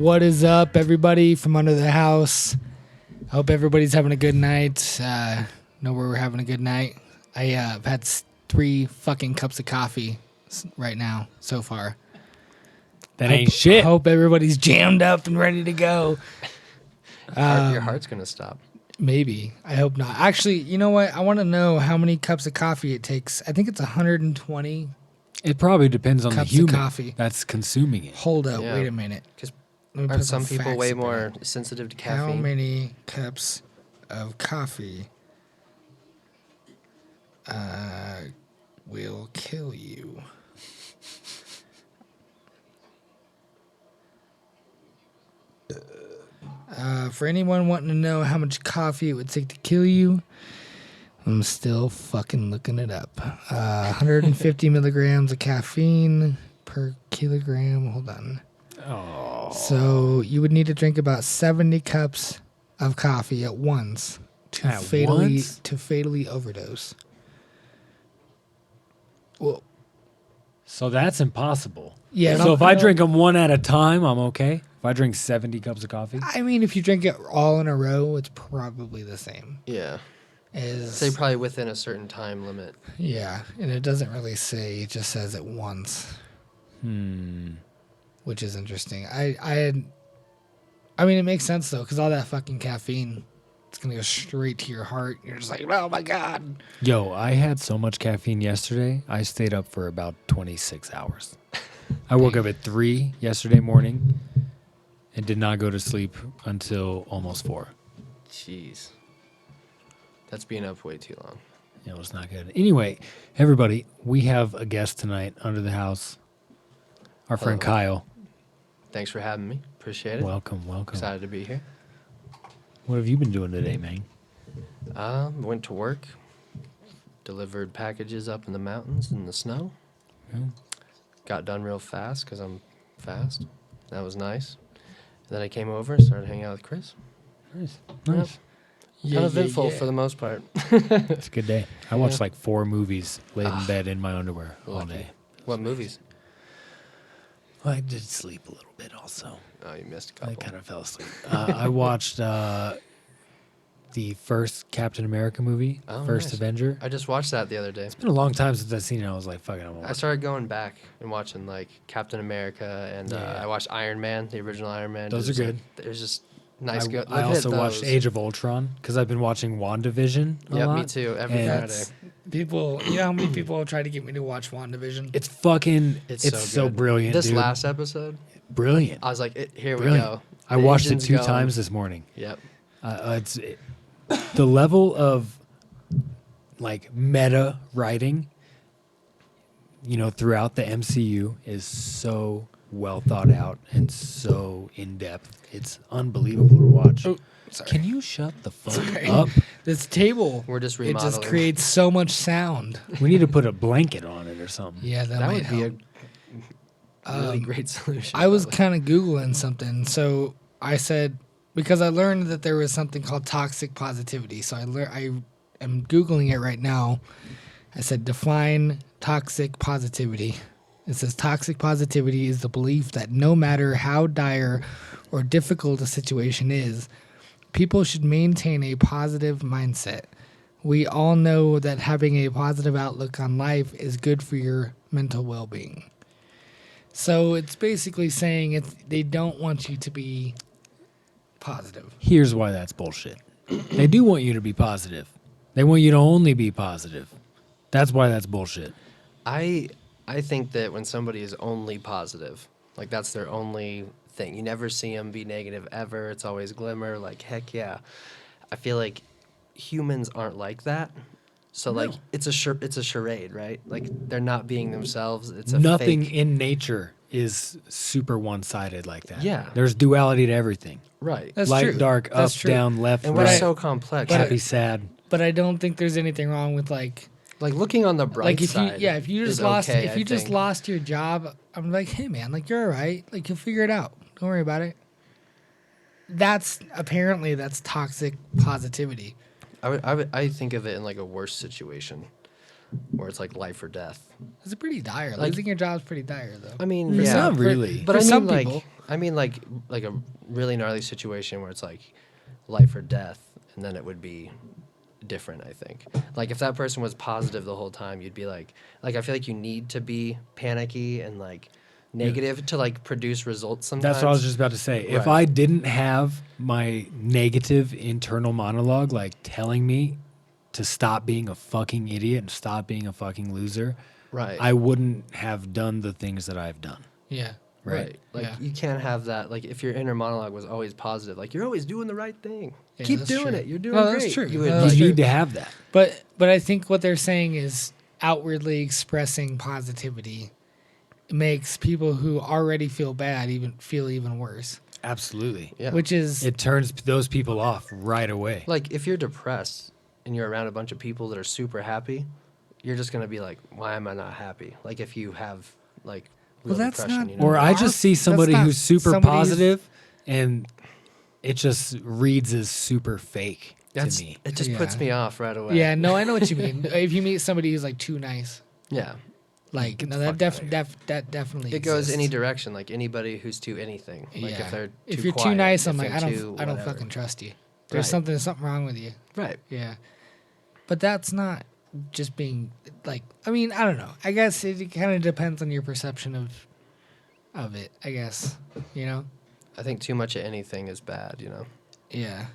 What is up, everybody from under the house? I hope everybody's having a good night. Know where we're having a good night. I've had 3 fucking cups of coffee right now so far. That ain't shit. Hope everybody's jammed up and ready to go. Your heart's going to stop. Maybe. I hope not. Actually, you know what? I want to know how many cups of coffee it takes. I think it's 120. It probably depends on the Cups of human coffee. that's consuming it. Hold up. Yeah. Wait a minute. Because Let me aren't put some people facts way up more here. sensitive to How caffeine? many cups of coffee will kill you? For anyone wanting to know how much coffee it would take to kill you, I'm still fucking looking it up. 150 milligrams of caffeine per kilogram. Hold on. Oh. So you would need to drink about 70 cups of coffee at once to At fatally once? to fatally overdose. Well, So that's impossible. yeah. So if I drink them one at a time, I'm okay. If I drink 70 cups of coffee, I mean, if you drink it all in a row, it's probably the same. Yeah. As Say probably within a certain time limit. yeah, and it doesn't really say. It just says at once, which is interesting. I mean, it makes sense though, because all that fucking caffeine, it's gonna go straight to your heart. You're just like, oh my god. yo, I had so much caffeine yesterday. I stayed up for about 26 hours. I woke up at 3 yesterday morning and did not go to sleep until almost 4. Jeez. That's being up way too long. It was not good. Anyway, everybody, we have a guest tonight under the house. Our friend Hello. Kyle. Thanks for having me. Appreciate it. Welcome. Excited to be here. What have you been doing today, man? Went to work. Delivered packages up in the mountains in the snow. Yeah. Got done real fast because I'm fast. That was nice. And then I came over and started hanging out with Chris. Nice. Yep. Nice. Uneventful for the most part. It's a good day. I watched Yeah. like 4 movies laid in bed in my underwear all Lucky. day. What movies? Well, I did sleep a little bit also. Oh, you missed a I couple. kind of fell asleep. I watched the first Captain America movie, Oh, First nice. Avenger. I just watched that the other day. It's been a long time since I've seen it. I was like, fuck it, I'm gonna I watch it. started going back and watching like Captain America and Yeah. I watched Iron Man, the original Iron Man. Those are Just, like, good. It was just nice. I also watched Age of Ultron because I've been watching WandaVision a Yeah, lot. me too. Every And Friday. That's people. You know how many people try to get me to watch WandaVision? It's fucking, It's it's so good. brilliant, This dude. last episode, Brilliant. I was like, here Brilliant. we go. I The watched it engine's 2 going. times this morning. Yep. The level of like meta writing, throughout the MCU is so well thought out and so in depth. It's unbelievable to watch. Oh, sorry. Can you shut the fuck Sorry. up? This table. We're just It just remodeling. creates so much sound. We need to put a blanket on it or something. Yeah, that, That might would be help. a really great solution. I was probably. kind of Googling something. So I said, because I learned that there was something called toxic positivity. So I am Googling it right now. I said, define toxic positivity. It says toxic positivity is the belief that no matter how dire or difficult a situation is, people should maintain a positive mindset. We all know that having a positive outlook on life is good for your mental well-being. So it's basically saying they don't want you to be positive. Here's why that's bullshit. They do want you to be positive. They want you to only be positive. That's why that's bullshit. I think that when somebody is only positive, like that's their only thing. You never see them be negative ever. It's always glimmer. Like heck yeah. I feel like humans aren't like that. So like it's a charade, right? Like they're not being themselves. It's a Nothing fake. in nature is super one-sided like that. Yeah. There's duality to everything. Right. That's Light, true. dark, That's up, true. down, left, And right, we're so complex. happy, sad. But I don't think there's anything wrong with like looking on the bright like if side. if you just is lost okay, if you I just think. lost your job, I'm like, hey man, like you're all right. Like you'll figure it out. Don't worry about it. That's toxic positivity. I think of it in like a worse situation. where it's like life or death. It's pretty dire. Like- Losing your job's pretty dire, though. I mean, It's yeah, not really. but for I mean, some like, people. I mean, like a really gnarly situation where it's like life or death, and then it would be different. I think. Like if that person was positive the whole time, you'd be like I feel like you need to be panicky and like negative to like produce results. Sometimes That's what I was just about to say. If Right. I didn't have my negative internal monologue like telling me to stop being a fucking idiot and stop being a fucking loser, right. I wouldn't have done the things that I've done. Yeah. Right. Like Yeah. you can't have that. Like if your inner monologue was always positive, like you're always doing the right thing. Yeah, Keep that's doing true. it. You're doing No, great. that's true. You would No, You that's like, true. need to have that. But I think what they're saying is outwardly expressing positivity makes people who already feel bad feel even worse. Absolutely. yeah. Which is It turns those people off right away. Like if you're depressed and you're around a bunch of people that are super happy, you're just gonna be like, why am I not happy? Like if you have like real Well, that's depression, not- you know? Or I just see somebody not who's super somebody who's- positive and it just reads as super fake That's to me. it. Just puts Yeah. me off right away. yeah, no, I know what you mean. If you meet somebody who's like too nice, Yeah. like Get no, the that fuck outta here. that definitely It goes exists. any direction. Like anybody who's too anything. Like Yeah. if they're if too you're quiet, too nice, if I'm like they're I too don't whatever. fucking trust you. There's Right. something wrong with you. Right. Yeah. But that's not just being like I mean, I don't know. I guess it kind of depends on your perception of it, I guess. You know? I think too much of anything is bad. You know. Yeah.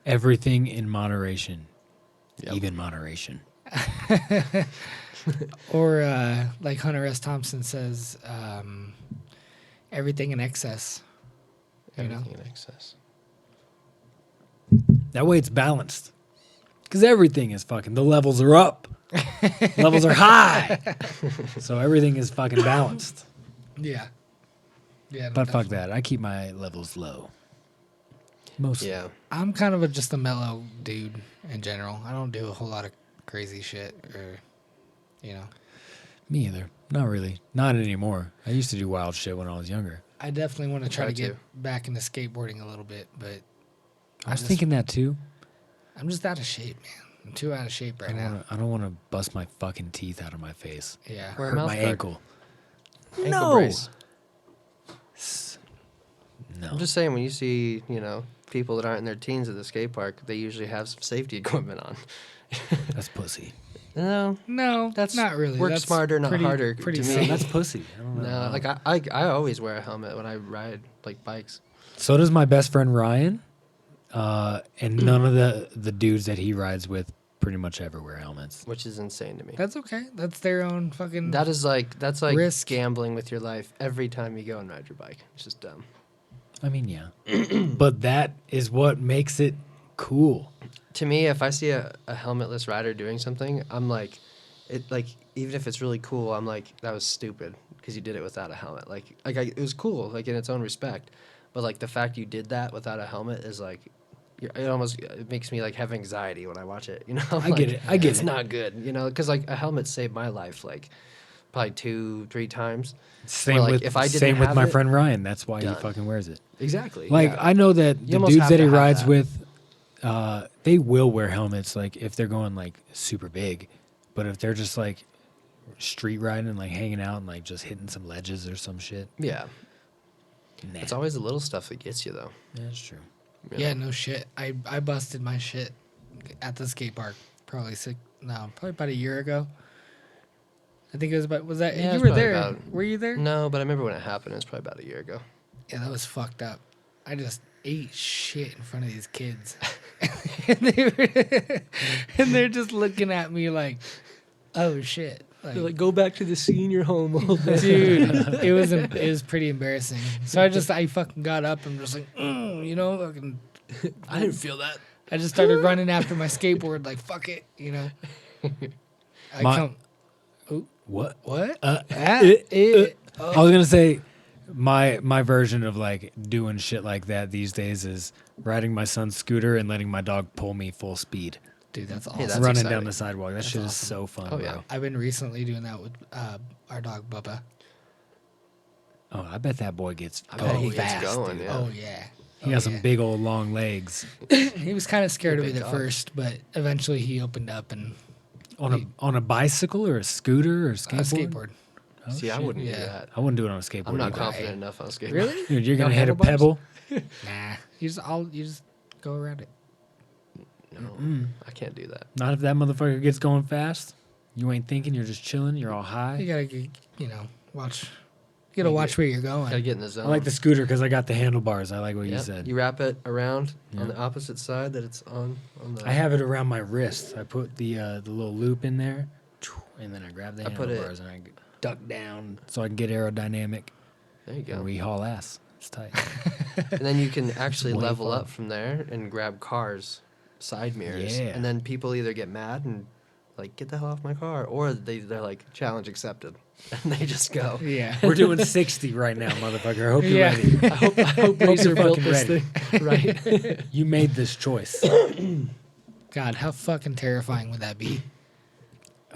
Everything in moderation, Yep. even moderation. Or like Hunter S. Thompson says, everything in excess. You know? Everything in excess. That way it's balanced. Because everything is fucking, the levels are up. Levels are high. So everything is fucking balanced. Yeah. Yeah. no, But fuck definitely. that. I keep my levels low. Mostly. Yeah. I'm kind of just a mellow dude in general. I don't do a whole lot of crazy shit or, you know. Me either. Not really. Not anymore. I used to do wild shit when I was younger. I definitely want to try try to get to. back into skateboarding a little bit, but I was just- thinking that too. I'm just out of shape, man. I'm too out of shape right now. I don't want to bust my fucking teeth out of my face. Yeah. Wear a Hurt mouth my guard. ankle. Ankle No. brace. No. I'm just saying when you see, you know, people that aren't in their teens at the skate park, they usually have some safety equipment on. That's pussy. No, No, that's not really. Work That's smarter, not pretty- harder. pretty to safe. me. That's pussy. I don't know. No, like I always wear a helmet when I ride like bikes. So does my best friend Ryan. And none of the dudes that he rides with pretty much ever wear helmets. Which is insane to me. That's okay. That's their own fucking. That's like Risk. gambling with your life every time you go and ride your bike. It's just dumb. I mean, yeah. But that is what makes it cool. To me, if I see a helmetless rider doing something, I'm like, even if it's really cool, I'm like, that was stupid because you did it without a helmet. It was cool, like in its own respect, but like the fact you did that without a helmet is like, it makes me like have anxiety when I watch it. You know, I get it. I get it's it. not good. You know, because like a helmet saved my life like probably 2-3 times. Same like, with if I didn't same with have my it, friend Ryan. That's why done. he fucking wears it. Exactly. Like yeah. I know that You the almost dudes have that to he have rides that. with, they will wear helmets like if they're going like super big, but if they're just like street riding and like hanging out and like just hitting some ledges or some shit, Yeah. nah. It's always the little stuff that gets you though. Yeah, that's true. you Yeah, know? no shit. I busted my shit at the skate park probably about a year ago. I think it was about. Was that Yeah, it you was were probably there? about- Were you there? No, but I remember when it happened. It was probably about a year ago. Yeah, that was fucked up. I just ate shit in front of these kids, and they're just looking at me like, "Oh shit!" Like, go back to the senior home. dude, it was pretty embarrassing. So I fucking got up and just like, you know, fucking. I didn't feel that. I just started running after my skateboard like, fuck it, you know. My- What? What? I Oh. was gonna say my version of like doing shit like that these days is riding my son's scooter and letting my dog pull me full speed, Dude, that's awesome. Hey, that's running exciting. down the sidewalk. That shit is awesome. so fun, Oh, bro. yeah. I've been recently doing that with our dog Bubba. Oh, I bet that boy gets. I bet he going. gets fast, going, dude. yeah. Oh yeah. He Oh, got some yeah. big old long legs. He was kind of scared of Big it at dog. first, but eventually he opened up and On a bicycle or a scooter or a A skateboard? skateboard. Oh, See, I shit. wouldn't do Yeah. that. I wouldn't do it on a skateboard. I'm not either. confident enough on a skateboard. Really? Dude, you're No gonna hit a handlebars? pebble. Nah. You just go around it. No, I can't do that. Not if that motherfucker gets going fast. You ain't thinking. You're just chilling. You're all You high. gotta, watch. You gotta watch where you're Gotta going. get in the zone. I like the scooter because I got the handlebars. I like what you Yep. said. You wrap it around Yeah. on the opposite side that it's on the. I have it around my wrist. I put the little loop in there, and then I grab the I put it- handlebars and I duck down so I can get aerodynamic. There you go. And we haul ass. It's tight. And then you can actually way level fun. up from there and grab cars, side mirrors. Yeah. And then people either get mad and like, get the hell off my car, or they're like, challenge accepted, and they just go. Yeah. We're doing 60 right now, motherfucker. I hope you're Yeah. ready. I hope Hope Razor you're built fucking this ready. thing right. You made this choice. God, how fucking terrifying would that be?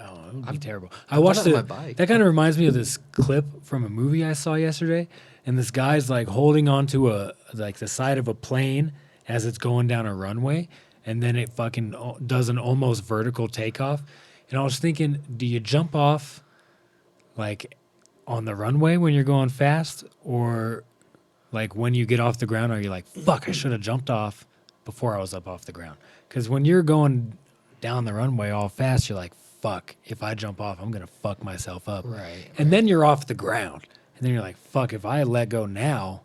Oh, it would be I've- terrible. I I've done watched it on it. my bike. That kind of reminds me of this clip from a movie I saw yesterday, and this guy's like holding onto the side of a plane as it's going down a runway, and then it fucking does an almost vertical takeoff. And I was thinking, do you jump off like on the runway when you're going fast, or like when you get off the ground, are you like, fuck, I should have jumped off before I was up off the ground? Because when you're going down the runway all fast, you're like, fuck, if I jump off, I'm going to fuck myself up. Right. And then you're off the ground. And then you're like, fuck, if I let go now,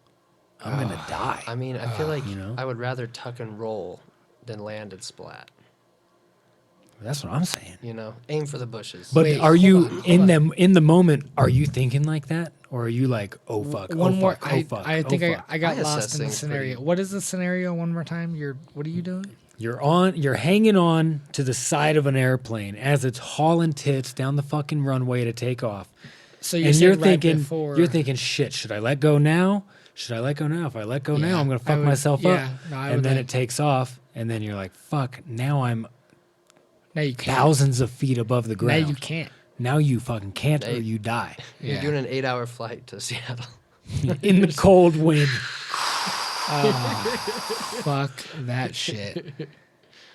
I'm going to die. I mean, I feel like you know? I would rather tuck and roll than land and splat. That's what I'm saying. You know, aim for the bushes. But Wait, are hold you on, hold in on. them in the moment? Are you thinking like that, or are you like, oh fuck, One oh more. fuck, oh fuck? I think oh, fuck. I got I assess lost in the things scenario. pretty- What is the scenario? One more time. What are you doing? You're hanging on to the side of an airplane as it's hauling tits down the fucking runway to take off. So And saying you're right thinking, before- shit, should I let go now? Should I let go now? If I let go now, Yeah, I'm gonna I fuck would- myself yeah, up. no, I and would then let- it takes off, and then you're like, fuck, now I'm Now you can't. thousands of feet above the Now ground. you can't. Now you fucking can't, or Hey. you die You're Yeah. doing an 8-hour flight to Seattle. in the cold wind. Fuck that shit.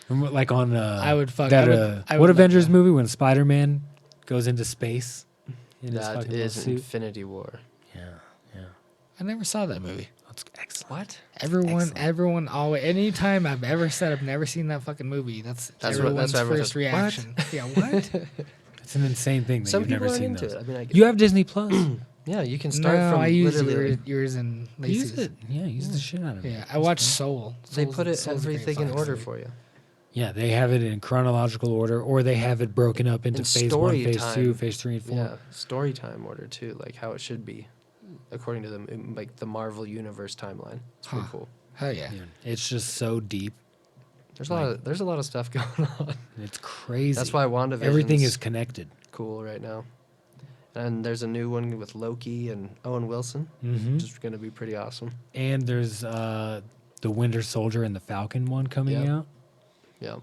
Remember, like on I would fuck- that. I would- I What would let Avengers go. movie when Spider-Man goes into space in his That fucking is little suit? Infinity War. Yeah, yeah. I never saw that movie. That's excellent. What? Everyone always. Anytime I've ever said I've never seen that fucking movie, that's That's what- everyone's that's what everyone first says, reaction. Yeah, what? It's an insane thing that Some you've people never aren't seen into those. it. I mean, I get, You have Disney Plus. yeah, you can start No, from I use literally. yours and Lacey's. Use it. Yeah, use the shit out of it. Yeah, I watched Soul. They Soul's- put it Soul's a great everything in fucking order movie. for you. Yeah, they have it in chronological order, or they have it broken up into In phase story 1, phase time. 2, phase 3, and 4. Yeah, story time order too, like how it should be, according to the Marvel Universe timeline. It's pretty Huh. cool. Hell yeah. Yeah, it's just so deep. There's a lot of stuff going on. It's crazy. That's why WandaVision's everything is connected. cool right now. And there's a new one with Loki and Owen Wilson, Mm-hmm. which is going to be pretty awesome. And there's the Winter Soldier and the Falcon one coming Yep. out. Yeah,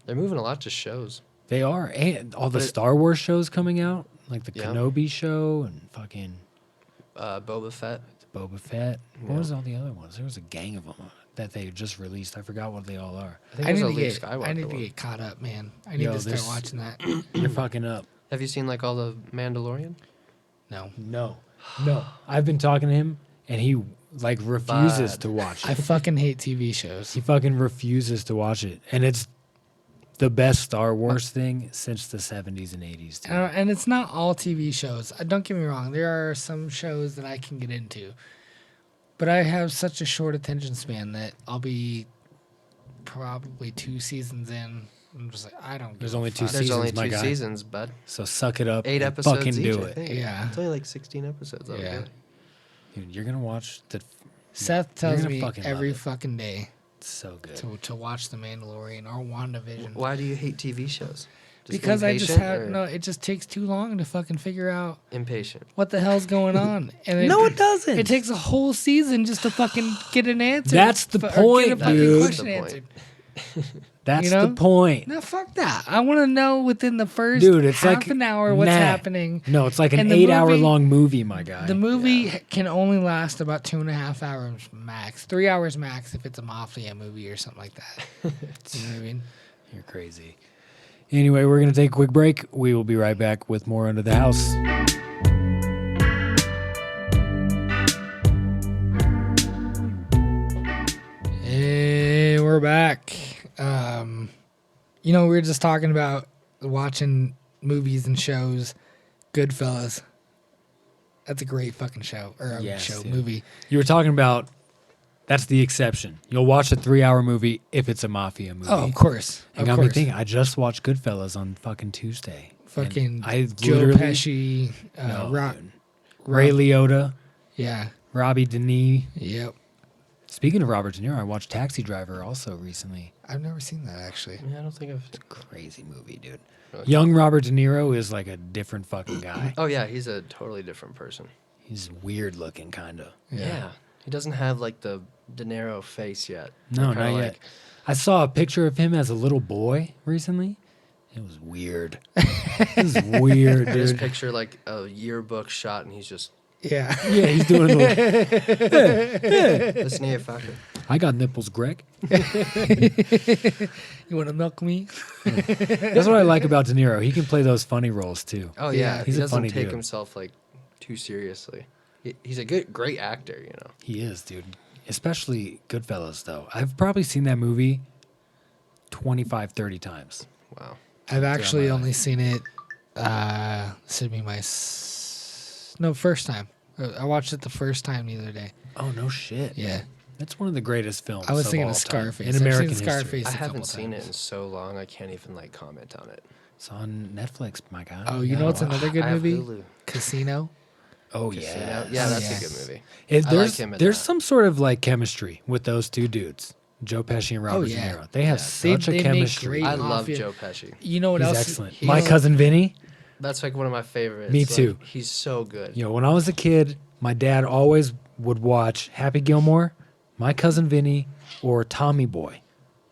they're moving a lot to shows. They are, and all the But it- Star Wars shows coming out, like the Yeah. Kenobi show and fucking Boba Fett. Boba Fett. What Yeah. was all the other ones? There was a gang of them that they just released. I forgot what they all are. I think I there's need a to Luke get. Skywalker I need to one. get caught up, man. I need Yo, to start this- watching that. You're fucking up. Have you seen like all the Mandalorian? No, No. I've been talking to him, and he like refuses Bad. to watch I it. fucking hate TV shows. He fucking refuses to watch it, and it's the best Star Wars thing since the 70s and 80s. Too. And it's not all TV shows. Don't get me wrong. There are some shows that I can get into. But I have such a short attention span that I'll be probably 2 seasons in. I'm just like, I don't give There's a only two fuck. There's Seasons, only my 2 guy. seasons, bud. So suck it up 8 and episodes fucking each, do I it. think. Yeah. It's only like 16 episodes. That Yeah. Dude, you're going to watch the... Seth You're tells gonna me fucking love every it. fucking day It's so good. to watch The Mandalorian or WandaVision. Why do you hate TV shows? Just Because I just impatient have or no. It just takes too long to fucking figure out impatient. what the hell's going on. And No, it doesn't. It takes a whole season just to fucking get an answer. That's the or point, get a fucking dude. question That's the point. answered. That's you know? the point. No, fuck that. I want to know within the first Dude, it's half like an hour what's nah. happening. No, it's like an And the 8-hour movie- long movie, my guy. The movie can only last about 2.5 hours max, 3 hours max if it's a Mafia movie or something like that. You know what I mean? You're crazy. Anyway, we're going to take a quick break. We will be right back with more Under the House. Hey, we're back. We were just talking about watching movies and shows. Goodfellas. That's a great fucking show. Or Yes, dude. movie. You were talking about that's the exception. You'll watch a 3-hour movie if it's a mafia movie. Oh, of course. It got me thinking. I just watched Goodfellas on fucking Tuesday. Fucking I Joe literally- Pesci. dude. Ray Liotta, Yeah. Robbie Denis. Yep. Speaking of Robert De Niro, I watched Taxi Driver also recently. I've never seen that, actually. Yeah, I don't think I've. Crazy movie, dude. Really? Young Robert De Niro is like a different fucking guy. Oh yeah, he's a totally different person. He's weird looking, kind of. Yeah. He doesn't have like the De Niro face yet. No, Kinda not yet. I saw a picture of him as a little boy recently. It was weird. It was weird, This dude. picture like a yearbook shot, and he's just Yeah. Yeah, he's doing a little. listen here, fucker. I got nipples, Greg. You want to milk me? That's what I like about De Niro. He can play those funny roles too. Oh Yeah, yeah, he's he a doesn't funny take dude. himself like too seriously. He's a great actor, you know. He is, dude. Especially Goodfellas, though. I've probably seen that movie 25, 30 times. Wow. I've actually my only seen it. This would be my first time. I watched it the first time the other day. Oh, no shit. Yeah, That's one of the greatest films. I was of thinking all of time Scarface. in I've seen American history. Scarface. I a couple haven't seen it times. in so long. I can't even like comment on it. It's on Netflix, my guy. Oh, you know what's another good I have movie? Hulu. Casino. Oh, Casino. yeah. Yeah, that's Yes. a good movie. There's I like him in there's that. some sort of like chemistry with those two dudes, Joe Pesci and Robert yeah. De Niro. They have Yeah. such They a make chemistry. great- I love Mafia. Joe Pesci. You know what He's else? excellent. He's- My cousin Vinny. That's like one of my favorites. Me Like, too. He's so good. You know, when I was a kid, my dad always would watch Happy Gilmore, My Cousin Vinny, or Tommy Boy.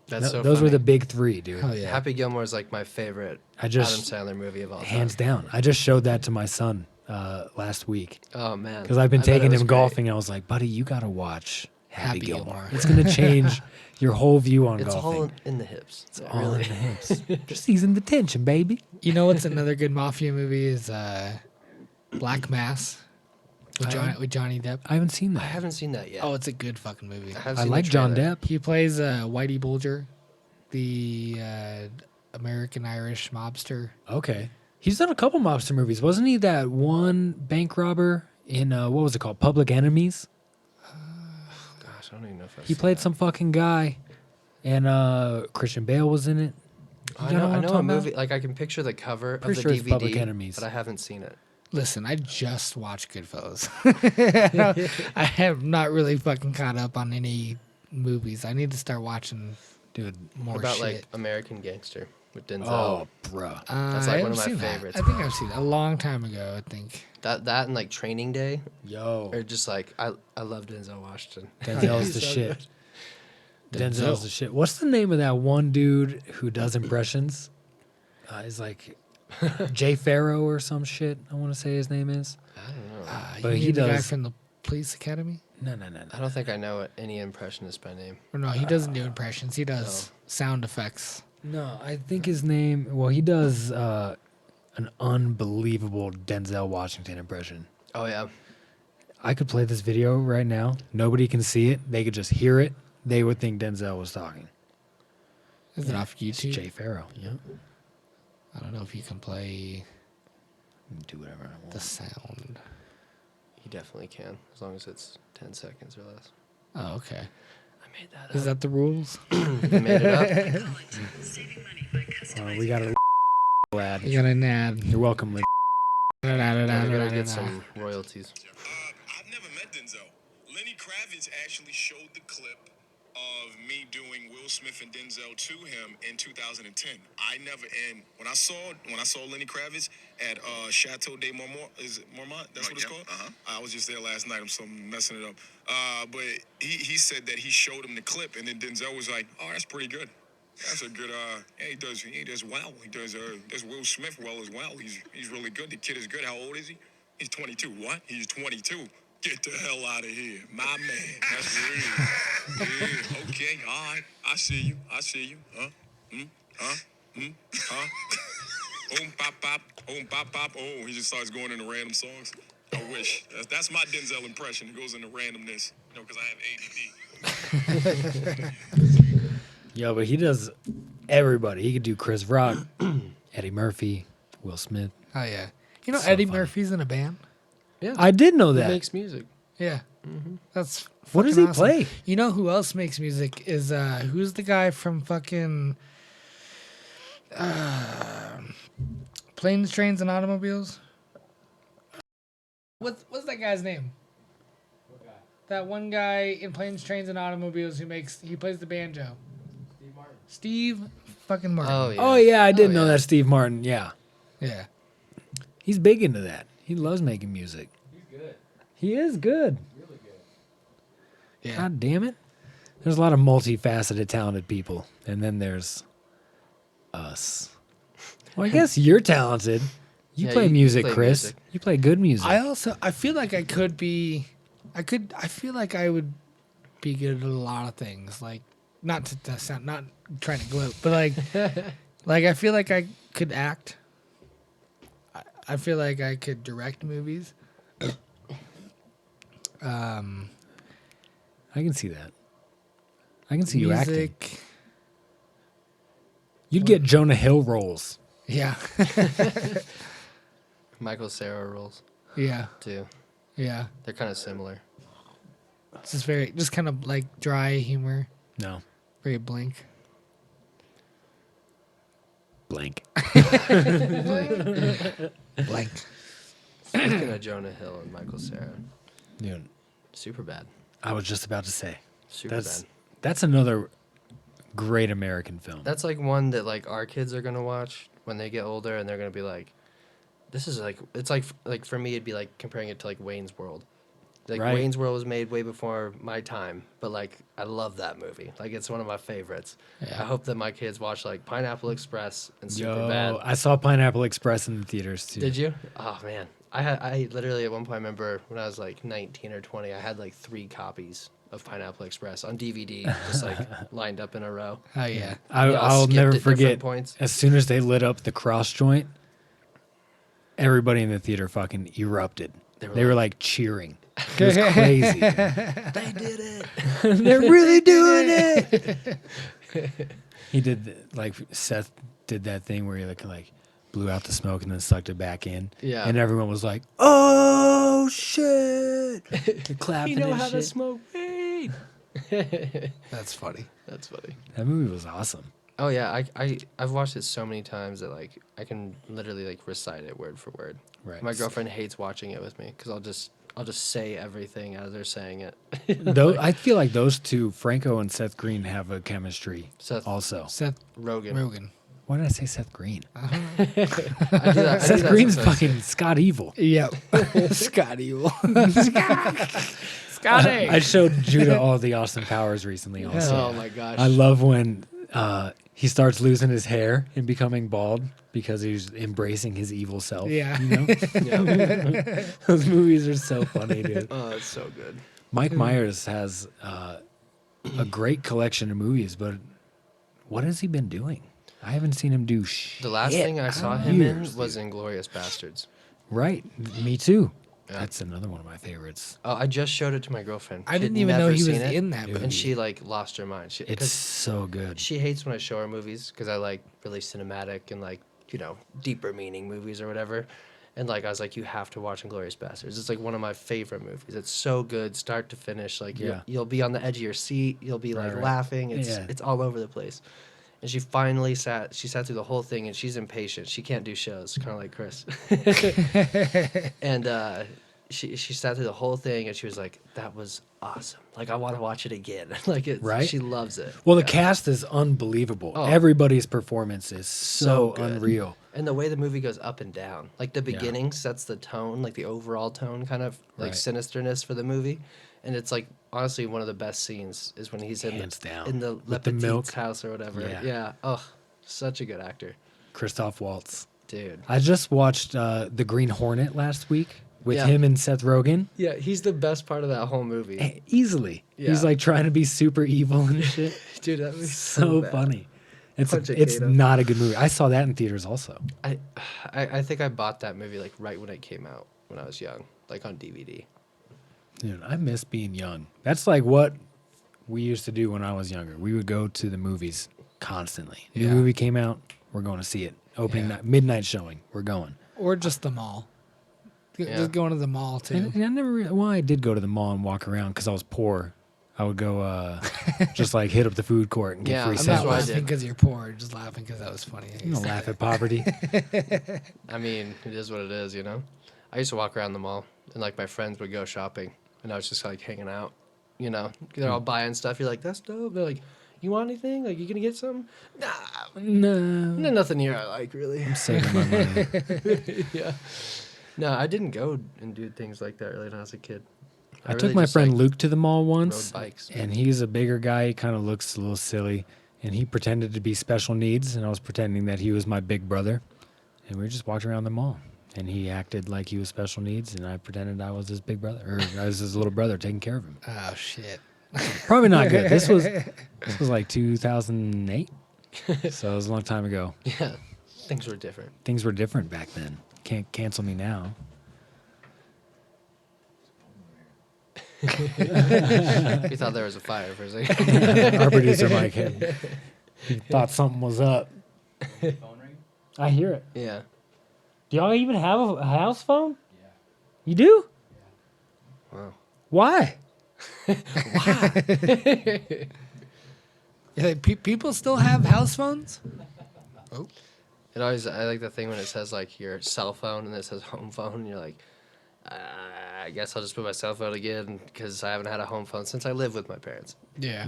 That's so Those were funny. the big three, dude. Oh yeah. Happy Gilmore is like my favorite I just Adam Sandler movie of all hands time. down. I just showed that to my son last week Oh man. because I've been I bet it taking was him great. golfing. I was like, buddy, you got to watch Happy Happy Gilmore. Gilmore. It's gonna change your whole view on It's golfing. all in the hips. It's All in the hips. Just easing the tension, baby. You know what's another good mafia movie is Black Mass with Johnny Depp. I haven't seen I that. haven't seen that yet. Oh, it's a good fucking movie. have I seen the like John trailer. Depp. He plays Whitey Bulger, the American Irish mobster. Okay. He's done a couple mobster movies. Wasn't he that one bank robber in, what was it called? Public Enemies? Gosh, I don't even know if I've He seen played that. some fucking guy. And Christian Bale was in it. I You know, what I I'm know a talking about? movie. Like I can picture the cover Pretty of sure the it's DVD, Public Enemies. but I haven't seen it. Listen, I just watched Goodfellas. I have not really fucking caught up on any movies. I need to start watching Dude. more What about shit. like American Gangster with Denzel? Oh, bruh. That's I like haven't one of my seen that. favorites. I think I've seen it a long time ago. I think. That and like Training Day, Yo. or just like I love Denzel Washington. Denzel's the He's so shit. good. Denzel's the shit. What's the name of that one dude who does impressions? He's like Jay Farrow or some shit. I want to say his name is. I don't know. But You he mean the guy does- from the Police Academy. No. I don't think I know any impressionist by name. Or no, he doesn't do impressions. He does sound effects. No, I think his name. Well, he does an unbelievable Denzel Washington impression. Oh yeah, I could play this video right now. Nobody can see it. They could just hear it. They would think Denzel was talking. Is it off It's YouTube? Jay Farrow. Yeah. I don't know if you can play Do whatever I want. the sound. he definitely can, as long as it's 10 seconds or less. Oh, okay. I made that Is up. that the rules? You made it up. We got a ad. You got an ad. You're welcome, Lynn. We're gonna get some royalties. I've never met Denzel. Lenny Kravitz actually showed the clip of me doing Will Smith and Denzel to him in 2010. I never, and when I saw Lenny Kravitz at Chateau de Marmont, is it Marmont? That's what it's called. I was just there last night. I'm so messing it up. But he said that he showed him the clip, and then Denzel was like, "Oh, that's pretty good. That's a good. Yeah, he does well. He does Will Smith well as well. He's really good. The kid is good. How old is he? He's 22. What? He's 22. Get the hell out of here, my man. That's real. Yeah, okay, all right. I see you. Huh? Huh? Pop, pop. Oh, he just starts going into random songs. I wish. That's my Denzel impression. He goes into randomness. You know, because I have ADD. Yo, but he does everybody. He could do Chris Rock, Eddie Murphy, Will Smith. Oh yeah. You know So Eddie funny. Murphy's in a band. Yeah, I did know he that. makes music. Yeah. That's What does fucking he awesome. play? You know who else makes music is who's the guy from fucking Planes, Trains, and Automobiles? What's that guy's name? That one guy in Planes, Trains, and Automobiles he plays the banjo. Steve fucking Martin. Oh yeah. Oh yeah, I did know yeah. that Steve Martin. Yeah, Yeah. he's big into that. He loves making music. He's good. He is good. Really good. Yeah. God damn it. There's a lot of multifaceted, talented people, and then there's us. Well, I guess you're talented. You Yeah, play you music, play Chris. music. You play good music. I feel like I feel like I would be good at a lot of things. Like, not to sound, not trying to gloat, but like I feel like I could act. I feel like I could direct movies. I can see that. I can see you acting. Music. You'd get Jonah Hill roles. Yeah. Michael Cera roles Yeah. too. Yeah. They're kind of similar. It's just kind of like dry humor, No. very blank. Blank. Blank. Speaking of Jonah Hill and Michael Cera, Dude, super bad. I was just about to say. Super That's bad. that's another great American film. That's like one that like our kids are gonna watch when they get older, and they're gonna be like, "This is like it's like for me it'd be like comparing it to like Wayne's World. Like Right. Wayne's World was made way before my time, but like I love that movie. Like it's one of my favorites. Yeah. I hope that my kids watch like Pineapple Express and Yo, Superbad. I saw Pineapple Express in the theaters too. Did you? Oh man, I literally at one point I remember when I was like 19 or 20, I had like 3 copies of Pineapple Express on DVD, just like lined up in a row. Oh yeah. I'll skipped never at different forget. points. As soon as they lit up the cross joint, everybody in the theater fucking erupted. They were like cheering. It was crazy. They did it. They're really doing it. He did like Seth did that thing where he like blew out the smoke and then sucked it back in. Yeah. And everyone was like, "Oh shit!" They're clapping and shit. smoke weed. That's funny. That's funny. That movie was awesome. Oh yeah, I've watched it so many times that like I can literally like recite it word for word. Right. My girlfriend hates watching it with me because I'll just say everything as they're saying it. Though I feel like those two, Franco and Seth Green, have a chemistry. Seth Also, Seth Rogen. why did I say Seth Green? I do that. Seth Green's fucking Scott Evil. Yep. Scott Evil. Scotty. I showed Judah all the Austin Powers recently. Also, Oh my gosh. I love when he starts losing his hair and becoming bald because he's embracing his evil self. Yeah. You know? Yeah. Those movies are so funny, dude. Oh, it's so good. Mike Myers has a great collection of movies, but what has he been doing? I haven't seen him do shit. The last thing I saw him in years, was Inglorious Bastards. Right. Me too. Yeah. That's another one of my favorites. Oh, I just showed it to my girlfriend. I She'd didn't even know never he was seen it, in that movie. and she like lost her mind. It's 'Cause so good. she hates when I show her movies because I like really cinematic and like deeper meaning movies or whatever. And like I was like, you have to watch Inglourious Basterds. It's like one of my favorite movies. It's so good, start to finish. Like Yeah. you'll be on the edge of your seat. You'll be like Right. laughing. Yeah. It's all over the place. And she finally sat through the whole thing, and she's impatient. She can't do shows, kind of like Chris. And she sat through the whole thing, and she was like, "That was awesome. Like I want to watch it again." Like Right? She loves it. Well, the Yeah. cast is unbelievable. Oh. Everybody's performance is so good. unreal. And the way the movie goes up and down, like the beginning sets the tone, like the overall tone, kind of like Right. sinisterness for the movie. And it's like honestly one of the best scenes is when he's Hands down. in the With the milk. Lepetit's house or whatever. Yeah. Yeah. Oh, such a good actor, Christoph Waltz. dude. I just watched The Green Hornet last week with Yeah. him and Seth Rogen. Yeah, he's the best part of that whole movie, Easily. Yeah. He's like trying to be super evil and shit. dude. That was so bad. funny. It's not a good movie. I saw that in theaters also. I think I bought that movie like right when it came out when I was young, like on DVD. Dude, I miss being young. That's like what we used to do when I was younger. We would go to the movies constantly. New Yeah. movie came out, we're going to see it. Opening Yeah. night, midnight showing, we're going. Or just the mall. Yeah. Just going to the mall too. And I never. Well, I did go to the mall and walk around because I was poor. I would go just like hit up the food court and get Yeah, free I'm I'm not That's what I sandwiches. laughing did. because you're poor. Just laughing because that was funny. You don't laugh at poverty. I mean, it is what it is, you know. I used to walk around the mall, and like my friends would go shopping, and I was just like hanging out, you know. They're all buying stuff. You're like, that's dope. They're like, you want anything? Like, you gonna get something? Nah, No, nothing here I like really. I'm saving my money. Yeah. No, I didn't go and do things like that really when I was a kid. I took really my just, friend like, Luke to the mall once, rode bikes. and he's a bigger guy. He kind of looks a little silly, and he pretended to be special needs, and I was pretending that he was my big brother, and we just walked around the mall, and he acted like he was special needs, and I pretended I was his big brother, or I was his little brother taking care of him. Oh shit. Probably not good. This was like 2008, so it was a long time ago. Yeah, things were different. Things were different back then. Can't cancel me now. We thought there was a fire for a second. Our producer Mike had he thought something was up. I hear it. Yeah. Do y'all even have a house phone? Yeah. You do? Wow. Why? Yeah, people still have house phones? It always, I like the thing when it says like your cell phone and it says home phone, and you're like, I guess I'll just put my cell phone again because I haven't had a home phone since I lived with my parents. Yeah.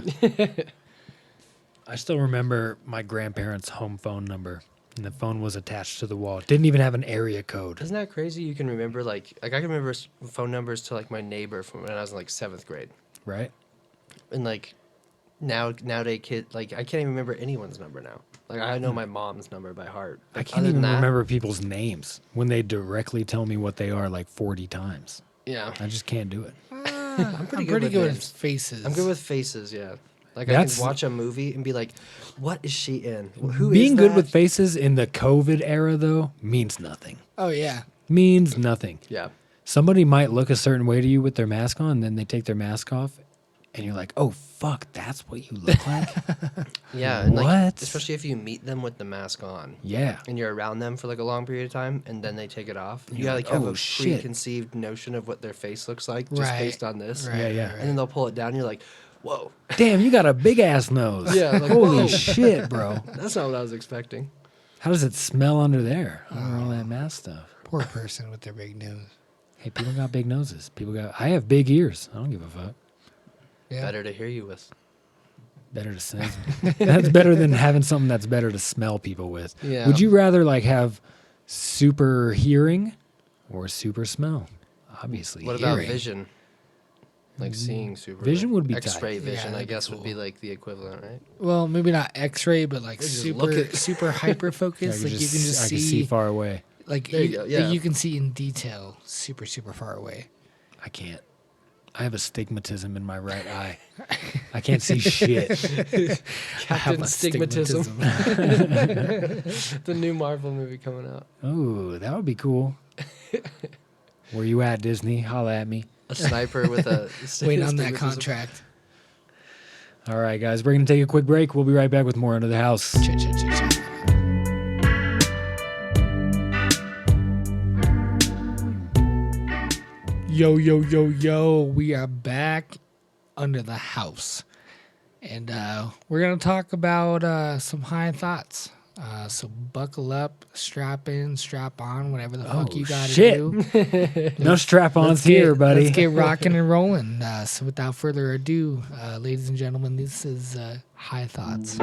I still remember my grandparents' home phone number, and the phone was attached to the wall. It didn't even have an area code. Isn't that crazy? You can remember like I can remember phone numbers to like my neighbor from when I was in like 7th grade, Right? and like nowadays kid like I can't even remember anyone's number now. Like I know my mom's number by heart. I But can't other even than that, remember people's names when they directly tell me what they are like 40 times. Yeah, I just can't do it. I'm pretty pretty good good with with names. faces. I'm good with faces. Yeah, like That's- I can watch a movie and be like, "What is she in? Who Being is good that?" with faces in the COVID era, though, means nothing. Oh yeah. Means nothing. Yeah, Somebody might look a certain way to you with their mask on, and then they take their mask off, and you're like, oh, fuck, that's what you look like? yeah, and like What? especially if you meet them with the mask on. Yeah. And you're around them for like a long period of time, and then they take it off. You You're like like, have "Oh, a shit." preconceived notion of what their face looks like just Right. based on this. Right, Yeah, yeah. right, And then they'll pull it down, and you're like, "Whoa, Damn, you got a big ass nose. Yeah, like, Holy whoa. shit, bro. that's not what I was expecting." How does it smell under there? Under all that mask stuff. Poor person with their big nose. Hey, people got big noses. I have big ears. I don't give a fuck. Yeah. Better to hear you with. Better to smell. That's better than having something that's better to smell people with. Yeah. Would you rather like have super hearing or super smell? Obviously, What about hearing. vision? Like seeing super. Vision would be tight. X-ray Yeah, vision. I that'd be guess would be cool. like the equivalent, right? Well, maybe not X-ray, but like just super look at- super hyper focus. I like you can just I see, can see far away. like There you you, go, like, yeah. you can see in detail, super far away. I can't. I have astigmatism in my right eye. I can't see shit. I have Captain Stigmatism. The new Marvel movie coming out. Oh, that would be cool. Where you at, Disney? Holla at me. A sniper with a Waiting on that astigmatism. contract. All right, guys, we're going to take a quick break. We'll be right back with more Under the House. Cha-cha-cha-cha. Yo, we are back under the house. And we're going to talk about some high thoughts. So buckle up, strap in, strap on, whatever the fuck you got to shit. do. No strap-ons here, buddy. Let's get rocking and rolling. So without further ado, ladies and gentlemen, this is High Thoughts.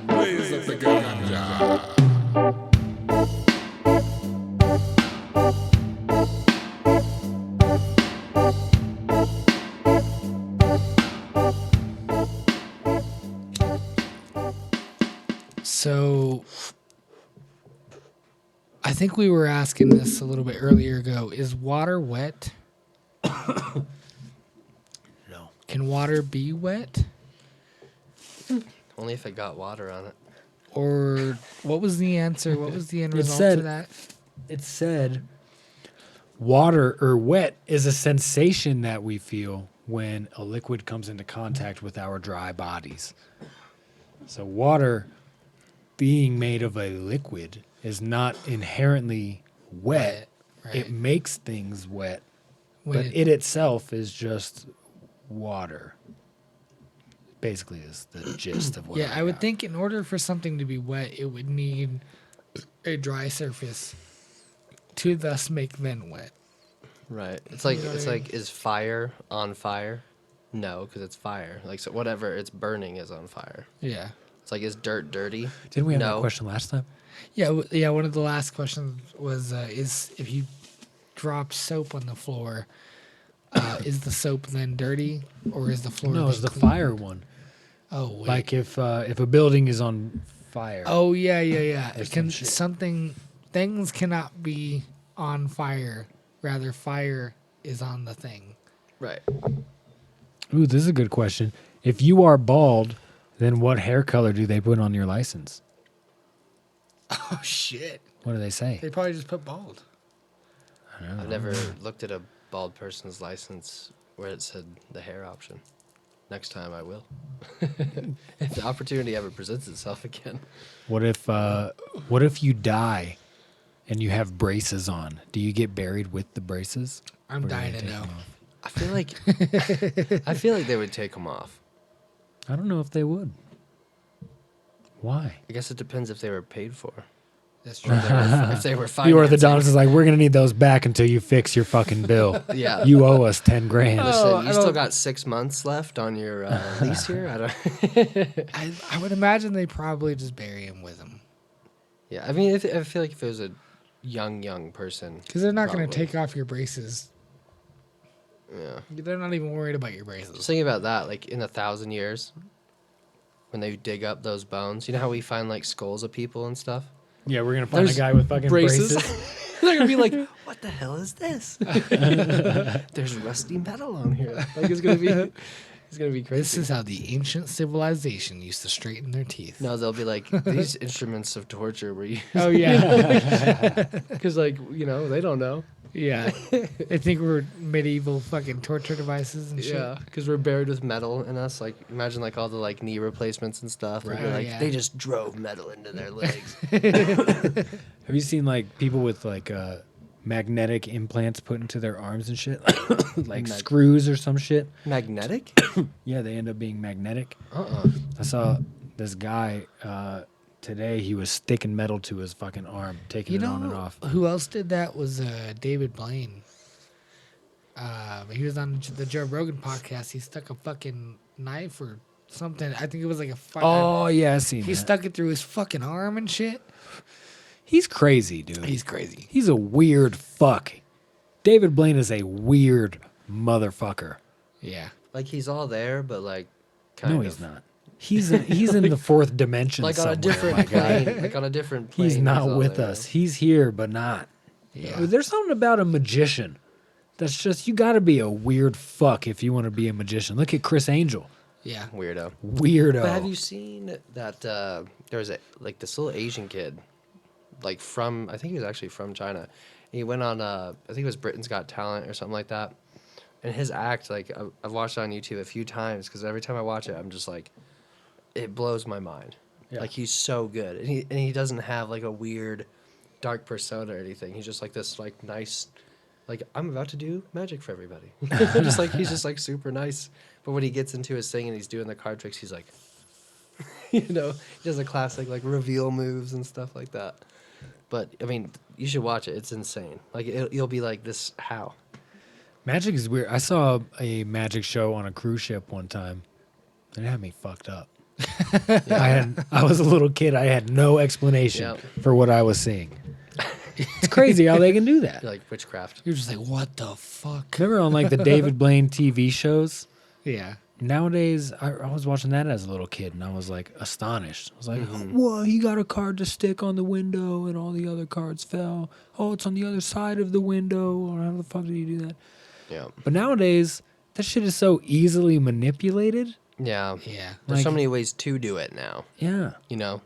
Blaze up the ganja. So I think we were asking this a little bit earlier ago. Is water wet? No. Can water be wet? I Only if it got water on it. Or what was the answer? What was the end It result said- to that? It said water or wet is a sensation that we feel when a liquid comes into contact with our dry bodies. So water being made of a liquid is not inherently wet. Right. It makes things wet, When but it itself is just water. Basically is the gist of what yeah, I would got. think in order for something to be wet, it would need a dry surface to thus make then wet. Right. It's like You know what it's I mean? like is fire on fire? No, because it's fire. Like so, whatever it's burning is on fire. Yeah. It's like is dirt dirty? Didn't we have no. that question last time? Yeah, yeah. One of the last questions was: is if you drop soap on the floor, is the soap then dirty, or is the floor? No, then it's the clean? fire one. Oh, wait. Like if a building is on fire. Oh yeah, yeah, yeah. Or It can some shit. things cannot be on fire. Rather, fire is on the thing. Right. Ooh, this is a good question. If you are bald, then what hair color do they put on your license? Oh shit! What do they say? They probably just put bald. I don't know. I've never looked at a bald person's license where it said the hair option. Next time I will. If the opportunity ever presents itself again. What if you die and you have braces on? Do you get buried with the braces? I'm Or do they dying to take know. them off? I feel like they would take them off. I don't know if they would. Why? I guess it depends if they were paid for. That's Or true. if they were The financing. orthodontist is like, we're gonna need those back until you fix your fucking bill. Yeah. You owe us 10 grand. Listen, Oh, you I still don't- got 6 months left on your lease here. I don't. I would imagine they probably just bury him with him Yeah, I mean, I feel like if it was a young person, because they're not going to probably. take off your braces. Yeah. They're not even worried about your Just braces. thinking about that, like in 1,000 years, when they dig up those bones, you know how we find like skulls of people and stuff. Yeah, we're gonna find There's a guy with fucking braces. They're gonna be like, "What the hell is this?" There's rusty metal on here. Like it's gonna be crazy. This is how the ancient civilization used to straighten their teeth. No, they'll be like, these instruments of torture were used. Oh yeah, Because, like, they don't know. yeah. They think we're medieval fucking torture devices and shit. Yeah, because we're buried with metal in us. Like, imagine, like, all the, like, knee replacements and stuff. They'd be Right. like, Yeah. they just drove metal into their legs. Have you seen like people with like magnetic implants put into their arms and shit, like screws or some shit? Magnetic? Yeah, they end up being magnetic. Uh-uh. I saw this guy today. He was sticking metal to his fucking arm, taking You it on and know off. who else did that was David Blaine. He was on the Joe Rogan podcast. He stuck a fucking knife or something. I think it was like a fucking. Oh yeah, I seen He that. stuck it through his fucking arm and shit. He's crazy, dude. He's crazy. He's a weird fuck. David Blaine is a weird motherfucker. Yeah. Like, he's all there, but, like, kind No, of. he's not. He's in the fourth dimension. Like, on somewhere, a different my guy. plane. Like, on a different plane. He's not all with there. us. He's here, but not. Yeah. There's something about a magician that's just, you got to be a weird fuck if you want to be a magician. Look at Chris Angel. Yeah. Weirdo. Weirdo. But have you seen that there was like this little Asian kid, like from, I think he was actually from China. He went on I think it was Britain's Got Talent or something like that. And his act, like I've watched it on YouTube a few times because every time I watch it, I'm just like, it blows my mind. Yeah. Like, he's so good, and he doesn't have like a weird, dark persona or anything. He's just like this like nice, like, I'm about to do magic for everybody. Just like, he's just like super nice. But when he gets into his thing and he's doing the card tricks, he's like, he does the classic like reveal moves and stuff like that. But I mean, you should watch it. It's insane. Like, you'll be like, this how? Magic is weird. I saw a magic show on a cruise ship one time. It had me fucked up. I was a little kid. I had no explanation Yeah. for what I was seeing. It's crazy how they can do that. You're like witchcraft. You're just like, what the fuck? Remember on like the David Blaine TV shows? Yeah. Nowadays, I was watching that as a little kid, and I was like astonished. I was like, "Whoa, he got a card to stick on the window, and all the other cards fell. Oh, it's on the other side of the window. Or how the fuck did he do that?" Yeah. But nowadays, that shit is so easily manipulated Yeah. Yeah. There's so Like- many ways to do it now. Yeah. You know.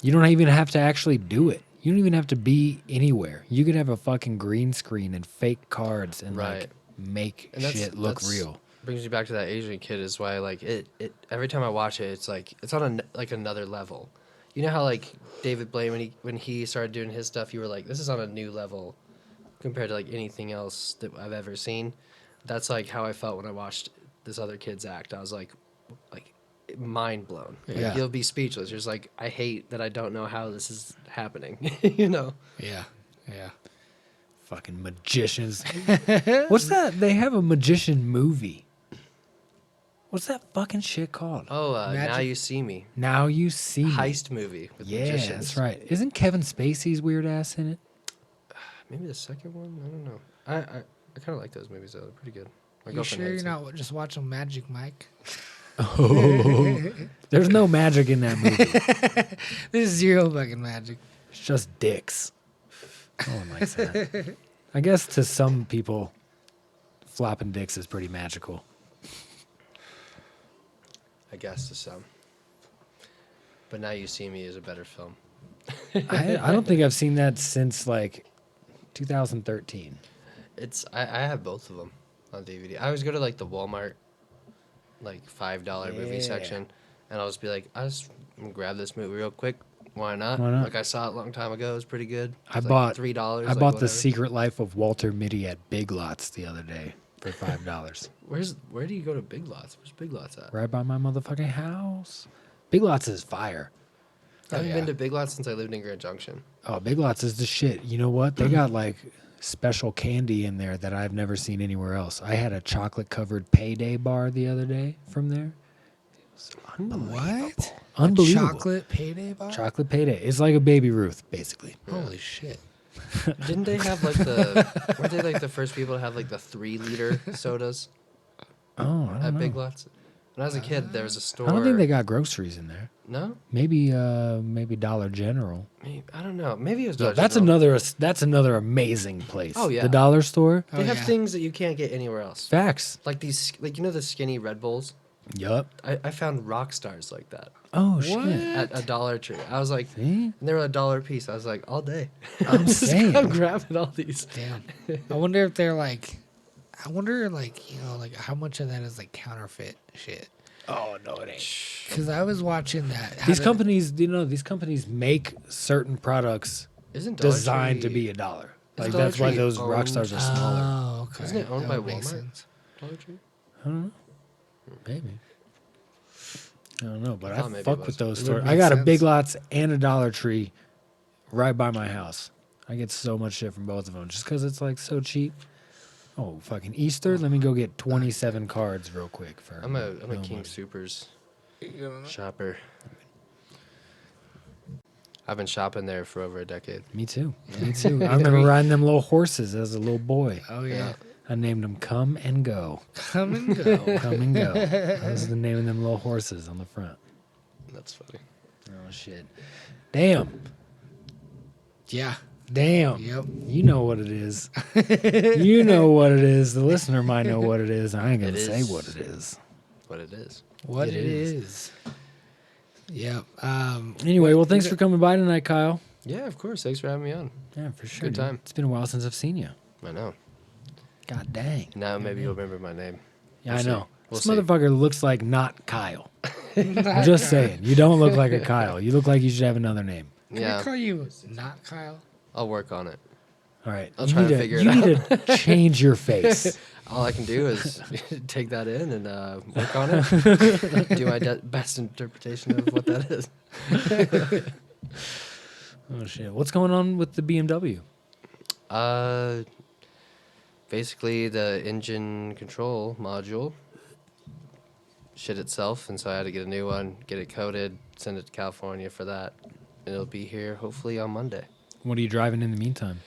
You don't even have to actually do it. You don't even have to be anywhere. You could have a fucking green screen and fake cards and like Right. make And shit look real. Brings me back to that Asian kid is why like it every time I watch it it's like it's on like another level. You know how like David Blaine when he started doing his stuff you were like this is on a new level compared to like anything else that I've ever seen. That's like how I felt when I watched this other kid's act. I was like mind blown. Like, Yeah. you'll be speechless. You're just like I hate that I don't know how this is happening. You know. Yeah. Yeah. Fucking magicians. What's that? They have a magician movie. What's that fucking shit called? Oh, Now Magic- You See Me. Now You See Me. Heist movie with Yeah, magicians. that's right. Isn't Kevin Spacey's weird ass in it? Maybe the second one. I don't know. I kind of like those movies though. They're pretty good. My You girlfriend sure you're hates them. not just watching Magic Mike? Oh, there's no magic in that movie. There's zero fucking magic. It's just dicks. No one likes that. I guess to some people, flopping dicks is pretty magical. I guess to some. But Now You See Me is a better film. I don't think I've seen that since like 2013. I have both of them on DVD. I always go to like the Walmart, like $5 movie Yeah. section, and I'll just be like, I'm gonna grab this movie real quick. Why not? Why not? Like I saw it a long time ago. It was pretty good. I It was bought like $3. I bought The Secret Life of Walter Mitty at Big Lots the other day for $5. Where do you go to Big Lots? Where's Big Lots at? Right by my motherfucking house. Big Lots is fire. I haven't yeah. been to Big Lots since I lived in Grand Junction. Oh, Big Lots is the shit. You know what? They got like special candy in there that I've never seen anywhere else. I had a chocolate covered payday bar the other day from there. It was What? unbelievable. Chocolate payday bar? Chocolate payday. It's like a Baby Ruth, basically. Holy shit. Didn't they have like weren't they like the first people to have like the 3-liter sodas Oh, I at don't Big know. Lots? When I was a kid, there was a store. I don't think they got groceries in there. No, Maybe Dollar General. I don't know. Maybe it was. So Dollar that's General. another amazing place. Oh, yeah. The dollar store. They Oh, have yeah. things that you can't get anywhere else. Facts. Like these, like you know the skinny Red Bulls. Yup. I found rock stars like that Oh What? shit. at a Dollar Tree. I was like, See? and they were $1 a piece. I was like, all day. I'm Just saying. I'm grabbing all these. Damn. I wonder if they're like, I wonder like, you know, like how much of that is like counterfeit shit. Oh no, it ain't. Because I was watching that. These companies make certain products Isn't Dollar designed to Tree- be $1. Like Dollar that's why Tree those rock owned- stars are smaller. Oh, okay. Isn't it owned That by would make Walmart? sense. Dollar Tree? I don't know. Maybe. I don't know, but I thought I maybe fuck it with was. those It would stores. I make got a sense. Big Lots and a Dollar Tree right by my house. I get so much shit from both of them just because it's like so cheap. Oh, fucking Easter. Let me go get 27 cards real quick. For I'm a no King money. Supers shopper. I've been shopping there for over a decade. Me too. Me too. I remember riding them little horses as a little boy. Oh, yeah. I named them Come and Go. Come and go. Come and Go. That was the name of them little horses on the front. That's funny. Oh, shit. Damn. Yeah. Damn. Yep. You know what it is. You know what it is. The listener might know what it is. I ain't going to It say is. what it is. What it is. What It it is. is. Yep. Anyway, well, thanks for coming by tonight, Kyle. Yeah, of course. Thanks for having me on. Yeah, for sure. Good dude. time. It's been a while since I've seen you. I know. God dang. Now maybe you'll remember my name. Yeah, We'll I see. know. We'll This see. motherfucker looks like not Kyle. I'm just saying. You don't look like a Kyle. You look like you should have another name. Can Yeah, I call you not Kyle? I'll work on it. All right. I'll you try need to to, figure it you out. need to change your face. All I can do is take that in and work on it. Do my best interpretation of what that is. Oh, shit. What's going on with the BMW? Basically the engine control module shit itself, and so I had to get a new one, get it coated, send it to California for that, and it'll be here hopefully on Monday. What are you driving in the meantime?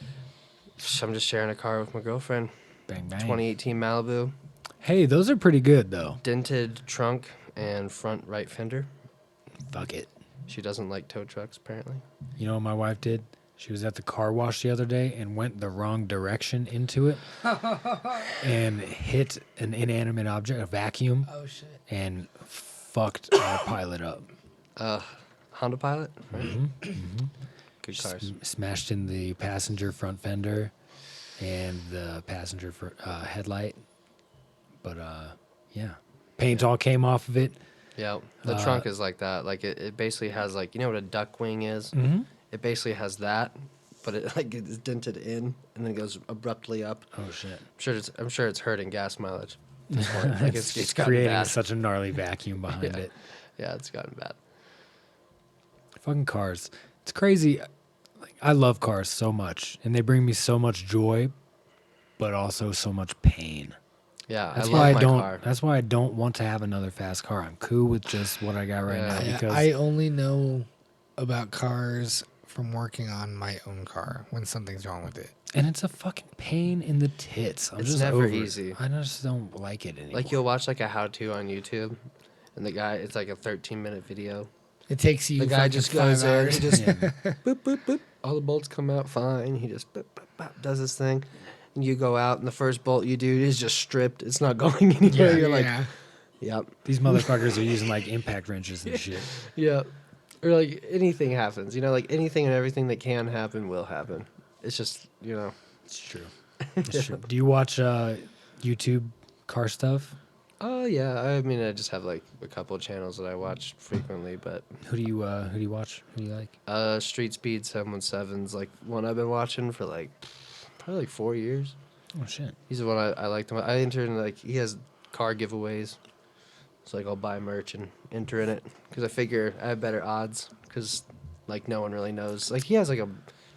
I'm just sharing a car with my girlfriend. Bang, bang. 2018 Malibu, Hey, those are pretty good, though. dented trunk and front right fender. Fuck it. She doesn't like tow trucks apparently. You know what my wife did? She was at the car wash the other day and went the wrong direction into it and hit an inanimate object, a vacuum, Oh shit. and fucked our pilot up. Honda Pilot. Right? Good cars. Smashed in the passenger front fender and the passenger headlight. But yeah, paint all came off of it. Yeah, the trunk is like that. Like it basically has like, you know what a duck wing is? Mm-hmm. It basically has that, but it like it's dented in and then goes abruptly up. Oh shit! I'm sure it's hurting gas mileage. At this point. Like it's gotten creating bad. such a gnarly vacuum behind Yeah. it. Yeah, it's gotten bad. Fucking cars. It's crazy. Like, I love cars so much, and they bring me so much joy, but also so much pain. Yeah, That's I why love I my don't. car. That's why I don't want to have another fast car. I'm cool with just what I got right Yeah. now Yeah, because I only know about cars from working on my own car when something's wrong with it. and it's a fucking pain in the tits. I'm It's just never over it. easy. I just don't like it anymore. Like you'll watch like a how-to on YouTube, and the guy, it's like a 13-minute video. It takes you The guy fucking just 5 goes there, hours. he just Yeah. boop boop boop. All the bolts come out fine. He just boop, boop, boop, does his thing, and you go out, and the first bolt you do is just stripped. It's not going anywhere. You're like, yeah. yep, These motherfuckers are using like impact wrenches and shit. yep. Or like anything happens, you know, like anything and everything that can happen will happen. It's just, you know. It's true. It's true. Do you watch YouTube car stuff? Oh yeah, I mean, I just have like a couple of channels that I watch frequently, but Who do you watch? Who do you like? Street Speed 717's like one I've been watching for like probably like 4 years. Oh shit. He's the one I like. I enter in like he has car giveaways. So like I'll buy merch and enter in it because I figure I have better odds because like no one really knows. Like he has like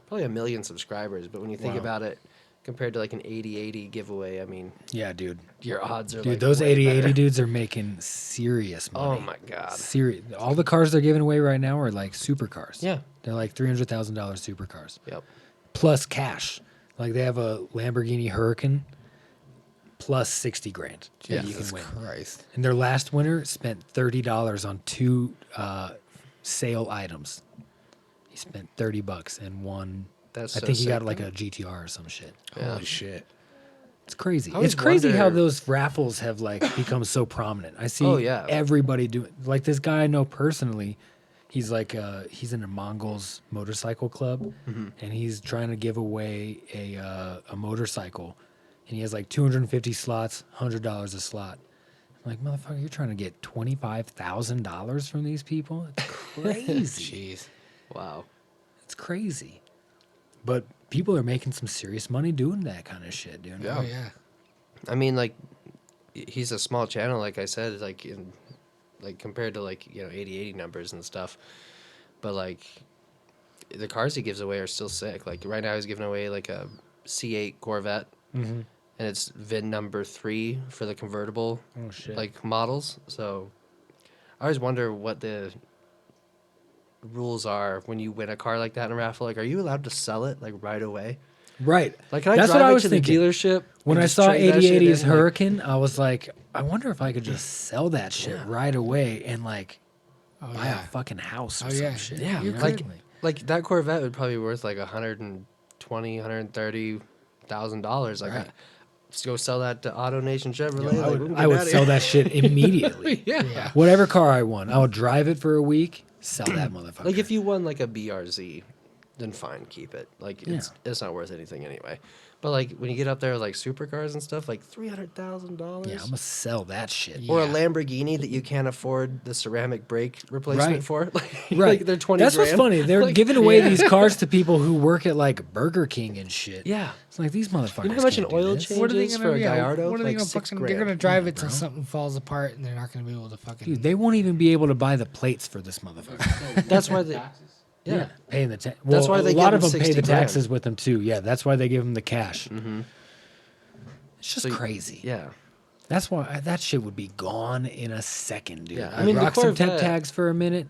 probably 1 million subscribers, but when you think Wow. about it, compared to like an 80/80 giveaway, I mean, Yeah, dude. your odds are Dude, like those way 80/80 better. dudes are making serious money. Oh my god. Serious. All the cars they're giving away right now are like supercars. Yeah. They're like $300,000 supercars Yep. plus cash. Like they have a Lamborghini Huracan plus 60 grand that you Jesus can win. Christ. And their last winner spent $30 on 2 sale items. He spent $30 and won. That's I so think he got sick. like a GTR or some shit. Yeah. Holy shit. It's crazy. I always It's crazy how wonder- those raffles have like become so prominent. I see Oh, yeah. everybody doing like this guy I know personally. He's like he's in a Mongols motorcycle club, and he's trying to give away a motorcycle, and he has like 250 slots, $100 a slot. I'm like, motherfucker, you're trying to get $25,000 from these people? It's crazy. Jeez. Wow. It's crazy. But people are making some serious money doing that kind of shit, dude. Oh yeah. I mean, like, he's a small channel, like I said, like in, like compared to like 80/80 numbers and stuff. But like, the cars he gives away are still sick. Like right now, he's giving away like a C8 Corvette, and it's VIN number 3 for the convertible, Oh shit. like models. So I always wonder what the rules are when you win a car like that in a raffle. Like, are you allowed to sell it like right away? right. Like, can I That's drive what I it was to thinking. the dealership When and I just saw trade that shit 80/80's in, like- Hurricane, I was like, I wonder if I could just sell that shit right away and like Oh buy yeah. a fucking house or Oh, some yeah. shit. Yeah, you know? like that Corvette would probably be worth like $130,000. Like, Right. just go sell that to Auto Nation Chevrolet. I like, we would, can I get would outta sell here. that shit immediately. Yeah. Whatever car I won, I would drive it for a week, sell that motherfucker. Like, if you won like a BRZ, then fine, keep it. Like, it's not worth anything anyway. But like when you get up there with like supercars and stuff, like $300,000. yeah, I'm gonna sell that shit. Or a Yeah. Lamborghini that you can't afford the ceramic brake replacement Right. for. Like, Right. like they're 20 That's what's grand. funny. They're Like, giving away these cars to people who work at like Burger King and shit. Yeah. It's like these motherfuckers. You know how much an can't do oil this. change- What are they Changes gonna for a Gallardo, What are they like gonna $6 fucking? They're gonna grand. drive it till bro. something falls apart, and they're not gonna be able to fucking. Dude, they won't even be able to buy the plates for this motherfucker. That's why they. Yeah. Paying the tax. That's why they a lot give of them them pay 60 the grand. taxes with them too. Yeah, that's why they give them the cash. Mm-hmm. It's just So you- crazy. Yeah. That's why that shit would be gone in a second, dude. Yeah, I I'd mean, the rock some temp Corvette- tags for a minute,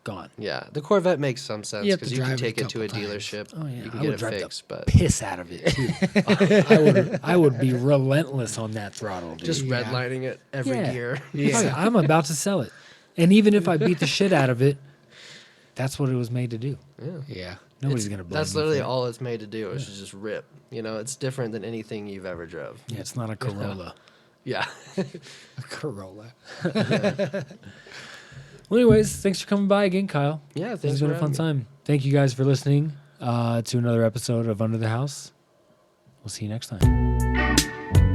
gone. Yeah, the Corvette makes some sense You have to because you can drive it take a it to a couple times. dealership. Oh yeah, You can I get would it drive fixed, the but piss out of it too. I would be relentless on that throttle, dude. just Yeah. redlining it every Yeah. gear. Oh, yeah, I'm about to sell it, and even if I beat the shit out of it, that's what it was made to do. Yeah. Yeah. Nobody's gonna blame That's you literally for it. all it's made to do. Is just rip. You know, it's different than anything you've ever drove. Yeah, it's not a Corolla. Yeah. A Corolla. Well, anyways, thanks for coming by again, Kyle. Yeah, This thanks has been for a fun having me. time. Thank you guys for listening to another episode of Under the House. We'll see you next time.